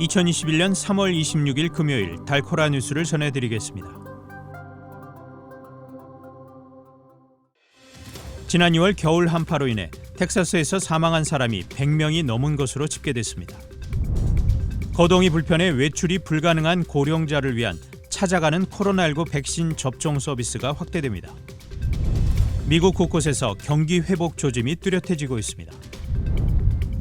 2021년 3월 26일 금요일 달코라 뉴스를 전해드리겠습니다. 지난 2월 겨울 한파로 인해 텍사스에서 사망한 사람이 100명이 넘은 것으로 집계됐습니다. 거동이 불편해 외출이 불가능한 고령자를 위한 찾아가는 코로나19 백신 접종 서비스가 확대됩니다. 미국 곳곳에서 경기 회복 조짐이 뚜렷해지고 있습니다.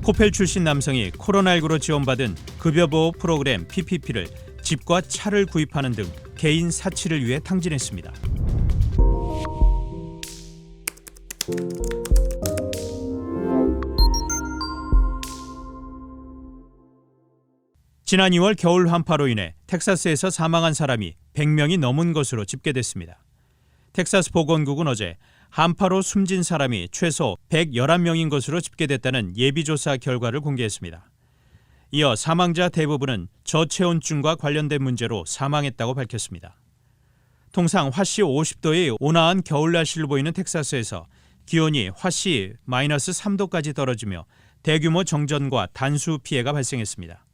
코펠 출신 남성이 코로나19로 지원받은 급여보호 프로그램 PPP를 집과 차를 구입하는 등 개인 사치를 위해 탕진했습니다. 지난 2월 겨울 한파로 인해 텍사스에서 사망한 사람이 100명이 넘은 것으로 집계됐습니다. 텍사스 보건국은 어제 한파로 숨진 사람이 최소 111명인 것으로 집계됐다는 예비조사 결과를 공개했습니다. 이어 사망자 대부분은 저체온증과 관련된 문제로 사망했다고 밝혔습니다. 통상 화씨 50도의 온화한 겨울 날씨를 보이는 텍사스에서 기온이 화씨 마이너스 3도까지 떨어지며 대규모 정전과 단수 피해가 발생했습니다.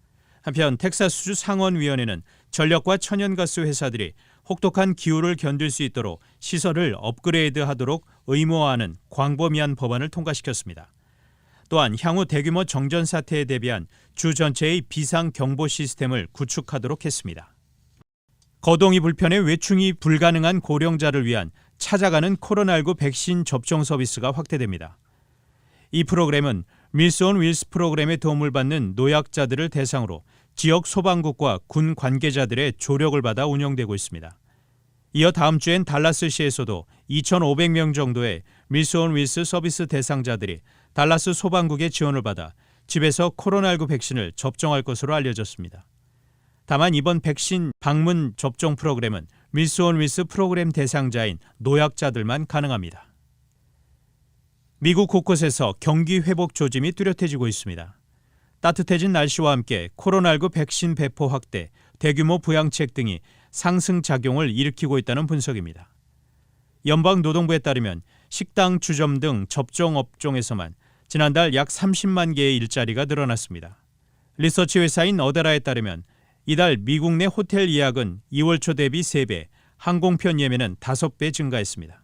한편 텍사스주 상원위원회는 전력과 천연가스 회사들이 혹독한 기후를 견딜 수 있도록 시설을 업그레이드하도록 의무화하는 광범위한 법안을 통과시켰습니다. 또한 향후 대규모 정전 사태에 대비한 주 전체의 비상경보 시스템을 구축하도록 했습니다. 거동이 불편해 외출이 불가능한 고령자를 위한 찾아가는 코로나19 백신 접종 서비스가 확대됩니다. 이 프로그램은 밀스 온 윌스 프로그램의 도움을 받는 노약자들을 대상으로 지역 소방국과 군 관계자들의 조력을 받아 운영되고 있습니다. 이어 다음 주엔 달라스시에서도 2,500명 정도의 밀스 온 윌스 서비스 대상자들이 달라스 소방국의 지원을 받아 집에서 코로나19 백신을 접종할 것으로 알려졌습니다. 다만 이번 백신 방문 접종 프로그램은 밀스 온 윌스 프로그램 대상자인 노약자들만 가능합니다. 미국 곳곳에서 경기 회복 조짐이 뚜렷해지고 있습니다. 따뜻해진 날씨와 함께 코로나19 백신 배포 확대, 대규모 부양책 등이 상승작용을 일으키고 있다는 분석입니다. 연방노동부에 따르면 식당, 주점 등 접종 업종에서만 지난달 약 30만 개의 일자리가 늘어났습니다. 리서치 회사인 어데라에 따르면 이달 미국 내 호텔 예약은 2월 초 대비 3배, 항공편 예매는 5배 증가했습니다.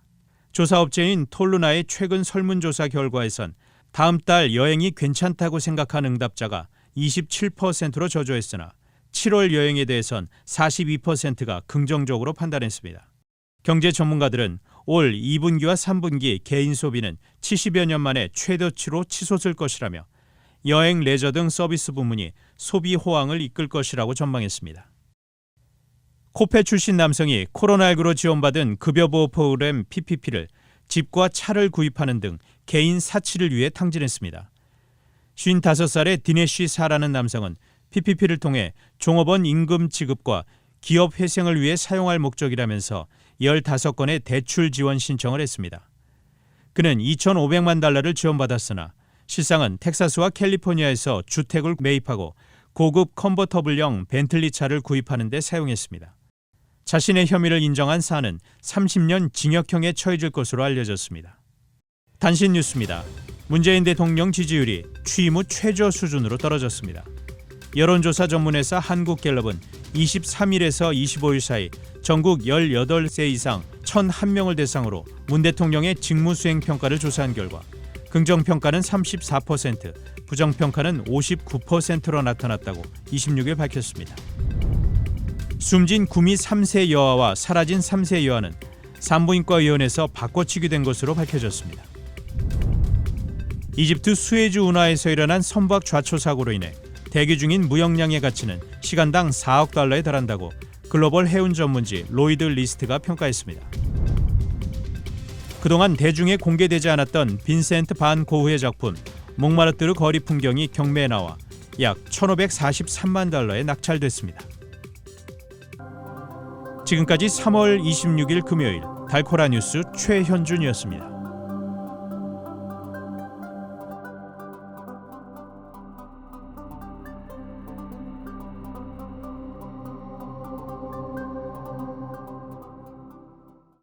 조사업체인 톨루나의 최근 설문조사 결과에선 다음 달 여행이 괜찮다고 생각한 응답자가 27%로 저조했으나 7월 여행에 대해선 42%가 긍정적으로 판단했습니다. 경제 전문가들은 올 2분기와 3분기 개인 소비는 70여 년 만에 최저치로 치솟을 것이라며 여행, 레저 등 서비스 부문이 소비 호황을 이끌 것이라고 전망했습니다. 코페 출신 남성이 코로나19로 지원받은 급여보호 프로그램 PPP를 집과 차를 구입하는 등 개인 사치를 위해 탕진했습니다. 55살의 디네쉬 사라는 남성은 PPP를 통해 종업원 임금 지급과 기업 회생을 위해 사용할 목적이라면서 15건의 대출 지원 신청을 했습니다. 그는 2,500만 달러를 지원받았으나 실상은 텍사스와 캘리포니아에서 주택을 매입하고 고급 컨버터블형 벤틀리 차를 구입하는 데 사용했습니다. 자신의 혐의를 인정한 사는 30년 징역형에 처해질 것으로 알려졌습니다. 단신 뉴스입니다. 문재인 대통령 지지율이 취임 후 최저 수준으로 떨어졌습니다. 여론조사 전문회사 한국갤럽은 23일에서 25일 사이 전국 18세 이상 1,001명을 대상으로 문 대통령의 직무수행 평가를 조사한 결과 긍정평가는 34%, 부정평가는 59%로 나타났다고 26일 밝혔습니다. 숨진 구미 3세 여아와 사라진 3세 여아는 산부인과 의원에서 바꿔치기 된 것으로 밝혀졌습니다. 이집트 수에즈 운하에서 일어난 선박 좌초 사고로 인해 대기 중인 무역량의 가치는 시간당 4억 달러에 달한다고 글로벌 해운 전문지 로이드 리스트가 평가했습니다. 그동안 대중에 공개되지 않았던 빈센트 반 고흐의 작품 몽마르트르 거리 풍경이 경매에 나와 약 1,543만 달러에 낙찰됐습니다. 지금까지 3월 26일 금요일 달코라 뉴스 최현준이었습니다.